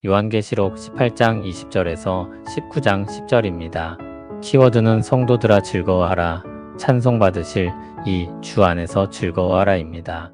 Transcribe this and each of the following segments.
요한계시록 18장 20절에서 19장 10절입니다. 키워드는 성도들아 즐거워하라, 찬송받으실 이 주 안에서 즐거워하라입니다.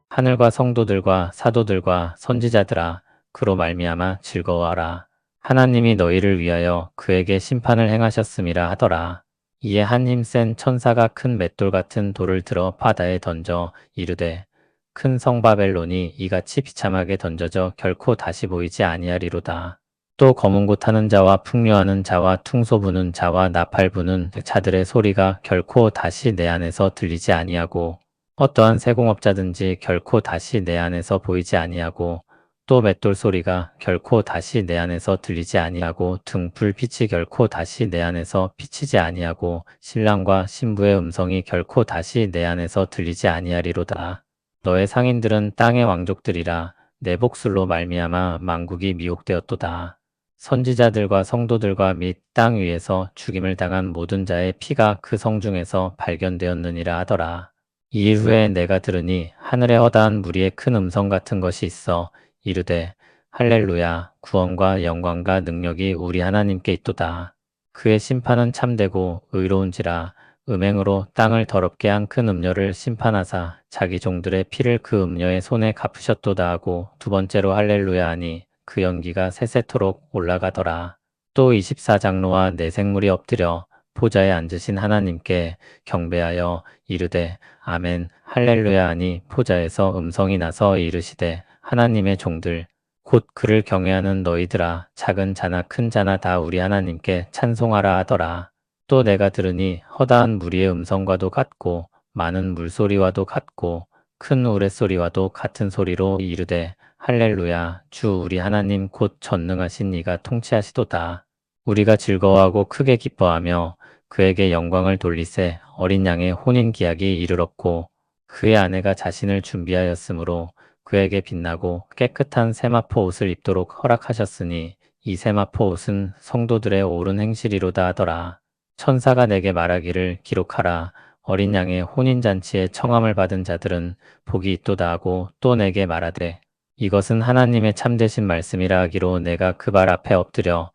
하늘과 성도들과 사도들과 선지자들아, 그로 말미암아 즐거워하라. 하나님이 너희를 위하여 그에게 심판을 행하셨음이라 하더라. 이에 한 힘센 천사가 큰 맷돌 같은 돌을 들어 바다에 던져 이르되, 큰 성 바벨론이 이같이 비참하게 던져져 결코 다시 보이지 아니하리로다. 또 검은 고 타는 자와 풍류하는 자와 퉁소 부는 자와 나팔 부는 자들의 소리가 결코 다시 내 안에서 들리지 아니하고, 어떠한 세공업자든지 결코 다시 내 안에서 보이지 아니하고, 또 맷돌 소리가 결코 다시 내 안에서 들리지 아니하고, 등불빛이 결코 다시 내 안에서 비치지 아니하고, 신랑과 신부의 음성이 결코 다시 내 안에서 들리지 아니하리로다. 너의 상인들은 땅의 왕족들이라. 내 복술로 말미암아 만국이 미혹되었도다. 선지자들과 성도들과 및 땅 위에서 죽임을 당한 모든 자의 피가 그 성 중에서 발견되었느니라 하더라. 이후에 내가 들으니 하늘에 허다한 무리의 큰 음성 같은 것이 있어 이르되, 할렐루야, 구원과 영광과 능력이 우리 하나님께 있도다. 그의 심판은 참되고 의로운지라. 음행으로 땅을 더럽게 한 큰 음녀를 심판하사 자기 종들의 피를 그 음녀의 손에 갚으셨도다 하고, 두 번째로 할렐루야 하니 그 연기가 세세토록 올라가더라. 또 24장로와 네 생물이 엎드려 보좌에 앉으신 하나님께 경배하여 이르되, 아멘, 할렐루야 하니 보좌에서 음성이 나서 이르시되, 하나님의 종들 곧 그를 경외하는 너희들아, 작은 자나 큰 자나 다 우리 하나님께 찬송하라 하더라. 또 내가 들으니 허다한 무리의 음성과도 같고 많은 물소리와도 같고 큰 우레소리와도 같은 소리로 이르되, 할렐루야, 주 우리 하나님 곧 전능하신 이가 통치하시도다. 우리가 즐거워하고 크게 기뻐하며 그에게 영광을 돌리세. 어린 양의 혼인 기약이 이르렀고 그의 아내가 자신을 준비하였으므로 그에게 빛나고 깨끗한 세마포 옷을 입도록 허락하셨으니 이 세마포 옷은 성도들의 옳은 행실이로다 하더라. 천사가 내게 말하기를 기록하라. 어린 양의 혼인잔치에 청함을 받은 자들은 복이 있도다 하고, 또 내게 말하되, 이것은 하나님의 참되신 말씀이라 하기로 내가 그 발 앞에 엎드려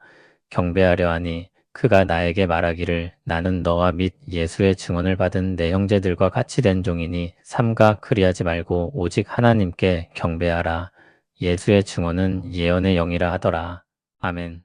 경배하려 하니, 그가 나에게 말하기를, 나는 너와 및 예수의 증언을 받은 내 형제들과 같이 된 종이니 삼가 그리하지 말고 오직 하나님께 경배하라. 예수의 증언은 예언의 영이라 하더라. 아멘.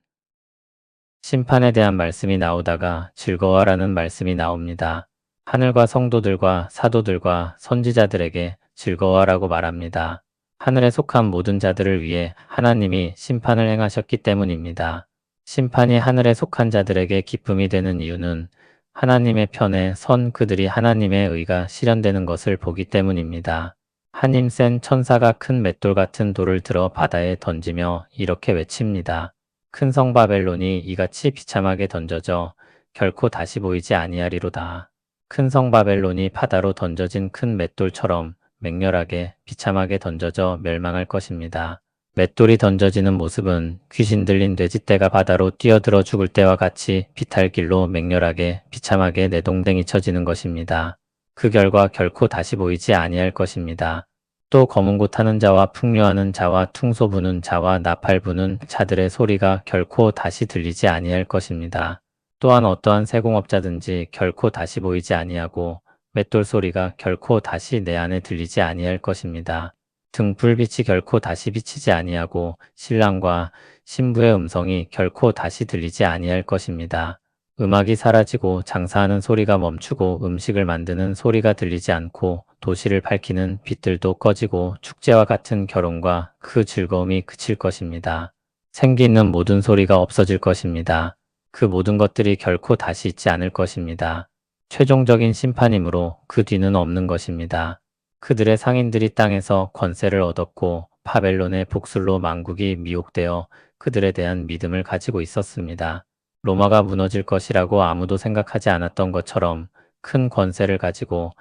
심판에 대한 말씀이 나오다가 즐거워하라는 말씀이 나옵니다. 하늘과 성도들과 사도들과 선지자들에게 즐거워하라고 말합니다. 하늘에 속한 모든 자들을 위해 하나님이 심판을 행하셨기 때문입니다. 심판이 하늘에 속한 자들에게 기쁨이 되는 이유는 하나님의 편에 선 그들이 하나님의 의가 실현되는 것을 보기 때문입니다. 한 힘센 천사가 큰 맷돌 같은 돌을 들어 바다에 던지며 이렇게 외칩니다. 큰 성 바벨론이 이같이 비참하게 던져져 결코 다시 보이지 아니하리로다. 큰 성 바벨론이 바다로 던져진 큰 맷돌처럼 맹렬하게 비참하게 던져져 멸망할 것입니다. 맷돌이 던져지는 모습은 귀신 들린 돼지떼가 바다로 뛰어들어 죽을 때와 같이 비탈길로 맹렬하게 비참하게 내동댕이 쳐지는 것입니다. 그 결과 결코 다시 보이지 아니할 것입니다. 또 검은 고 타는 자와 풍류하는 자와 퉁소 부는 자와 나팔 부는 자들의 소리가 결코 다시 들리지 아니할 것입니다. 또한 어떠한 세공업자든지 결코 다시 보이지 아니하고, 맷돌 소리가 결코 다시 내 안에 들리지 아니할 것입니다. 등불빛이 결코 다시 비치지 아니하고, 신랑과 신부의 음성이 결코 다시 들리지 아니할 것입니다. 음악이 사라지고 장사하는 소리가 멈추고 음식을 만드는 소리가 들리지 않고, 도시를 밝히는 빛들도 꺼지고 축제와 같은 결혼과 그 즐거움이 그칠 것입니다. 생기 있는 모든 소리가 없어질 것입니다. 그 모든 것들이 결코 다시 있지 않을 것입니다. 최종적인 심판이므로 그 뒤는 없는 것입니다. 그들의 상인들이 땅에서 권세를 얻었고 바벨론의 복술로 만국이 미혹되어 그들에 대한 믿음을 가지고 있었습니다. 로마가 무너질 것이라고 아무도 생각하지 않았던 것처럼 큰 권세를 가지고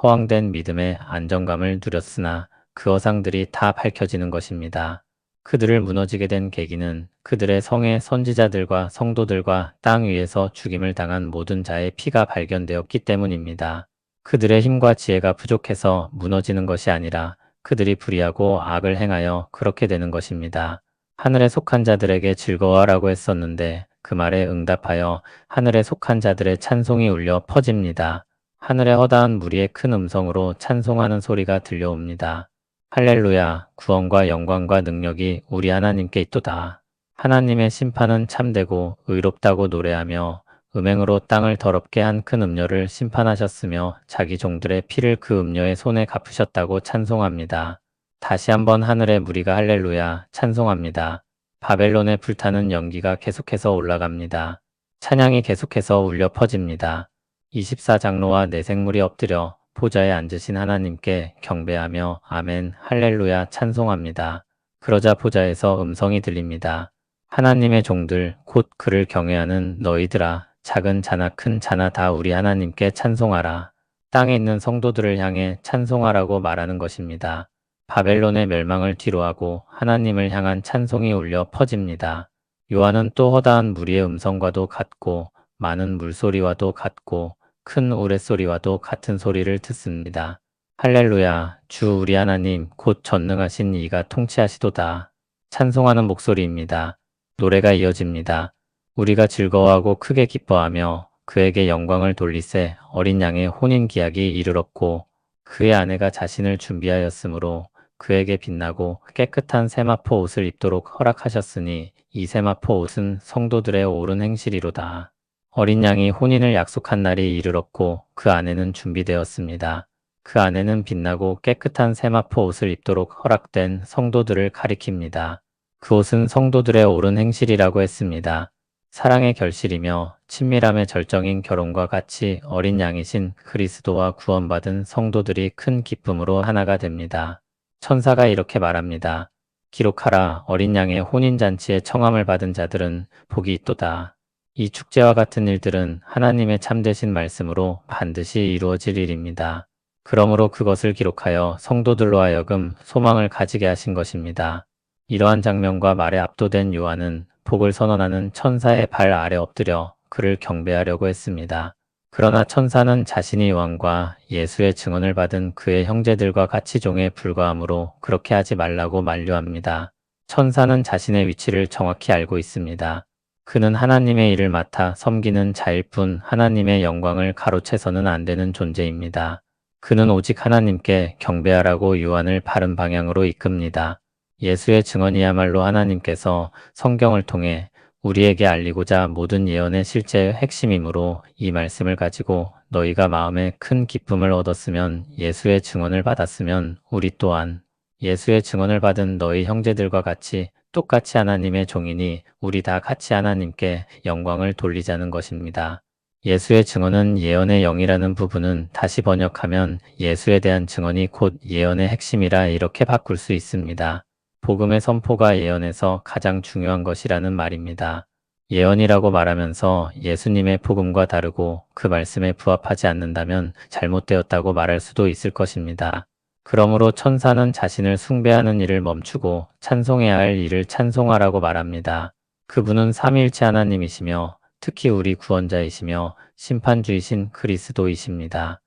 허황된 믿음의 안정감을 누렸으나 그 허상들이 다 밝혀지는 것입니다. 그들을 무너지게 된 계기는 그들의 성의 선지자들과 성도들과 땅 위에서 죽임을 당한 모든 자의 피가 발견되었기 때문입니다. 그들의 힘과 지혜가 부족해서 무너지는 것이 아니라 그들이 불의하고 악을 행하여 그렇게 되는 것입니다. 하늘에 속한 자들에게 즐거워하라고 했었는데 그 말에 응답하여 하늘에 속한 자들의 찬송이 울려 퍼집니다. 하늘의 허다한 무리의 큰 음성으로 찬송하는 소리가 들려옵니다. 할렐루야, 구원과 영광과 능력이 우리 하나님께 있도다. 하나님의 심판은 참되고 의롭다고 노래하며 음행으로 땅을 더럽게 한 큰 음녀를 심판하셨으며 자기 종들의 피를 그 음녀의 손에 갚으셨다고 찬송합니다. 다시 한번 하늘의 무리가 할렐루야 찬송합니다. 바벨론의 불타는 연기가 계속해서 올라갑니다. 찬양이 계속해서 울려 퍼집니다. 24장로와 내생물이 엎드려 보좌에 앉으신 하나님께 경배하며 아멘 할렐루야 찬송합니다. 그러자 보좌에서 음성이 들립니다. 하나님의 종들 곧 그를 경외하는 너희들아 작은 자나 큰 자나 다 우리 하나님께 찬송하라. 땅에 있는 성도들을 향해 찬송하라고 말하는 것입니다. 바벨론의 멸망을 뒤로하고 하나님을 향한 찬송이 울려 퍼집니다. 요한은 또 허다한 무리의 음성과도 같고 많은 물소리와도 같고 큰 우레소리와도 같은 소리를 듣습니다. 할렐루야, 주 우리 하나님 곧 전능하신 이가 통치하시도다. 찬송하는 목소리입니다. 노래가 이어집니다. 우리가 즐거워하고 크게 기뻐하며 그에게 영광을 돌리세 어린 양의 혼인 기약이 이르렀고 그의 아내가 자신을 준비하였으므로 그에게 빛나고 깨끗한 세마포 옷을 입도록 허락하셨으니 이 세마포 옷은 성도들의 옳은 행실이로다. 어린 양이 혼인을 약속한 날이 이르렀고 그 아내는 준비되었습니다. 그 아내는 빛나고 깨끗한 세마포 옷을 입도록 허락된 성도들을 가리킵니다. 그 옷은 성도들의 옳은 행실이라고 했습니다. 사랑의 결실이며 친밀함의 절정인 결혼과 같이 어린 양이신 그리스도와 구원받은 성도들이 큰 기쁨으로 하나가 됩니다. 천사가 이렇게 말합니다. 기록하라 어린 양의 혼인잔치에 청함을 받은 자들은 복이 있도다. 이 축제와 같은 일들은 하나님의 참되신 말씀으로 반드시 이루어질 일입니다. 그러므로 그것을 기록하여 성도들로 하여금 소망을 가지게 하신 것입니다. 이러한 장면과 말에 압도된 요한은 복을 선언하는 천사의 발 아래 엎드려 그를 경배하려고 했습니다. 그러나 천사는 자신이 요한과 예수의 증언을 받은 그의 형제들과 같이 종에 불과하므로 그렇게 하지 말라고 만류합니다. 천사는 자신의 위치를 정확히 알고 있습니다. 그는 하나님의 일을 맡아 섬기는 자일 뿐 하나님의 영광을 가로채서는 안 되는 존재입니다. 그는 오직 하나님께 경배하라고 요한을 바른 방향으로 이끕니다. 예수의 증언이야말로 하나님께서 성경을 통해 우리에게 알리고자 모든 예언의 실제의 핵심이므로 이 말씀을 가지고 너희가 마음에 큰 기쁨을 얻었으면 예수의 증언을 받았으면 우리 또한 예수의 증언을 받은 너희 형제들과 같이 똑같이 하나님의 종이니 우리 다 같이 하나님께 영광을 돌리자는 것입니다. 예수의 증언은 예언의 영이라는 부분은 다시 번역하면 예수에 대한 증언이 곧 예언의 핵심이라 이렇게 바꿀 수 있습니다. 복음의 선포가 예언에서 가장 중요한 것이라는 말입니다. 예언이라고 말하면서 예수님의 복음과 다르고 그 말씀에 부합하지 않는다면 잘못되었다고 말할 수도 있을 것입니다. 그러므로 천사는 자신을 숭배하는 일을 멈추고 찬송해야 할 일을 찬송하라고 말합니다. 그분은 삼위일체 하나님이시며 특히 우리 구원자이시며 심판주이신 그리스도이십니다.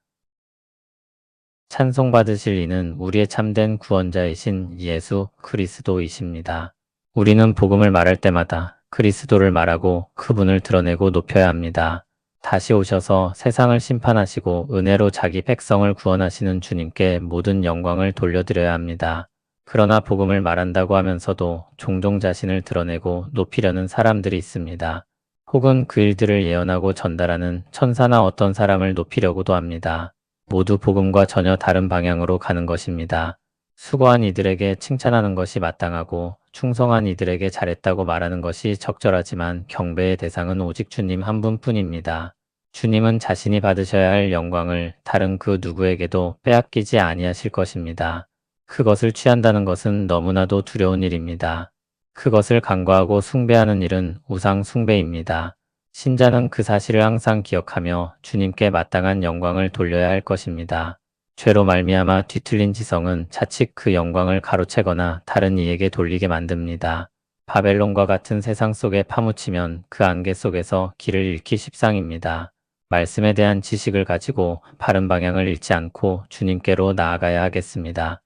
찬송받으실 이는 우리의 참된 구원자이신 예수 그리스도이십니다. 우리는 복음을 말할 때마다 그리스도를 말하고 그분을 드러내고 높여야 합니다. 다시 오셔서 세상을 심판하시고 은혜로 자기 백성을 구원하시는 주님께 모든 영광을 돌려드려야 합니다. 그러나 복음을 말한다고 하면서도 종종 자신을 드러내고 높이려는 사람들이 있습니다. 혹은 그 일들을 예언하고 전달하는 천사나 어떤 사람을 높이려고도 합니다. 모두 복음과 전혀 다른 방향으로 가는 것입니다. 수고한 이들에게 칭찬하는 것이 마땅하고 충성한 이들에게 잘했다고 말하는 것이 적절하지만 경배의 대상은 오직 주님 한 분뿐입니다. 주님은 자신이 받으셔야 할 영광을 다른 그 누구에게도 빼앗기지 아니하실 것입니다. 그것을 취한다는 것은 너무나도 두려운 일입니다. 그것을 간과하고 숭배하는 일은 우상 숭배입니다. 신자는 그 사실을 항상 기억하며 주님께 마땅한 영광을 돌려야 할 것입니다. 죄로 말미암아 뒤틀린 지성은 자칫 그 영광을 가로채거나 다른 이에게 돌리게 만듭니다. 바벨론과 같은 세상 속에 파묻히면 그 안개 속에서 길을 잃기 십상입니다. 말씀에 대한 지식을 가지고 바른 방향을 잃지 않고 주님께로 나아가야 하겠습니다.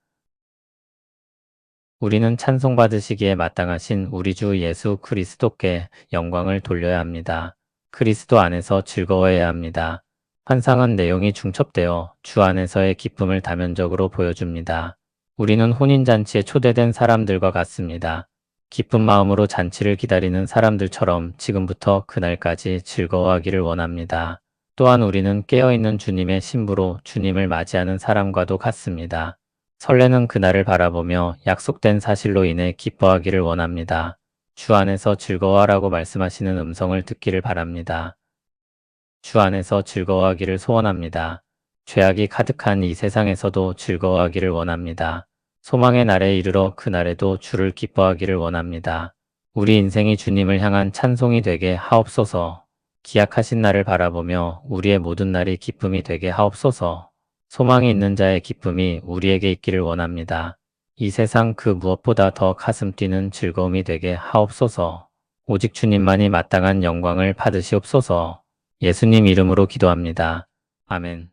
우리는 찬송받으시기에 마땅하신 우리 주 예수 그리스도께 영광을 돌려야 합니다. 그리스도 안에서 즐거워해야 합니다. 환상은 내용이 중첩되어 주 안에서의 기쁨을 다면적으로 보여줍니다. 우리는 혼인잔치에 초대된 사람들과 같습니다. 기쁜 마음으로 잔치를 기다리는 사람들처럼 지금부터 그날까지 즐거워하기를 원합니다. 또한 우리는 깨어있는 주님의 신부로 주님을 맞이하는 사람과도 같습니다. 설레는 그날을 바라보며 약속된 사실로 인해 기뻐하기를 원합니다. 주 안에서 즐거워하라고 말씀하시는 음성을 듣기를 바랍니다. 주 안에서 즐거워하기를 소원합니다. 죄악이 가득한 이 세상에서도 즐거워하기를 원합니다. 소망의 날에 이르러 그날에도 주를 기뻐하기를 원합니다. 우리 인생이 주님을 향한 찬송이 되게 하옵소서. 기약하신 날을 바라보며 우리의 모든 날이 기쁨이 되게 하옵소서. 소망이 있는 자의 기쁨이 우리에게 있기를 원합니다. 이 세상 그 무엇보다 더 가슴 뛰는 즐거움이 되게 하옵소서. 오직 주님만이 마땅한 영광을 받으시옵소서. 예수님 이름으로 기도합니다. 아멘.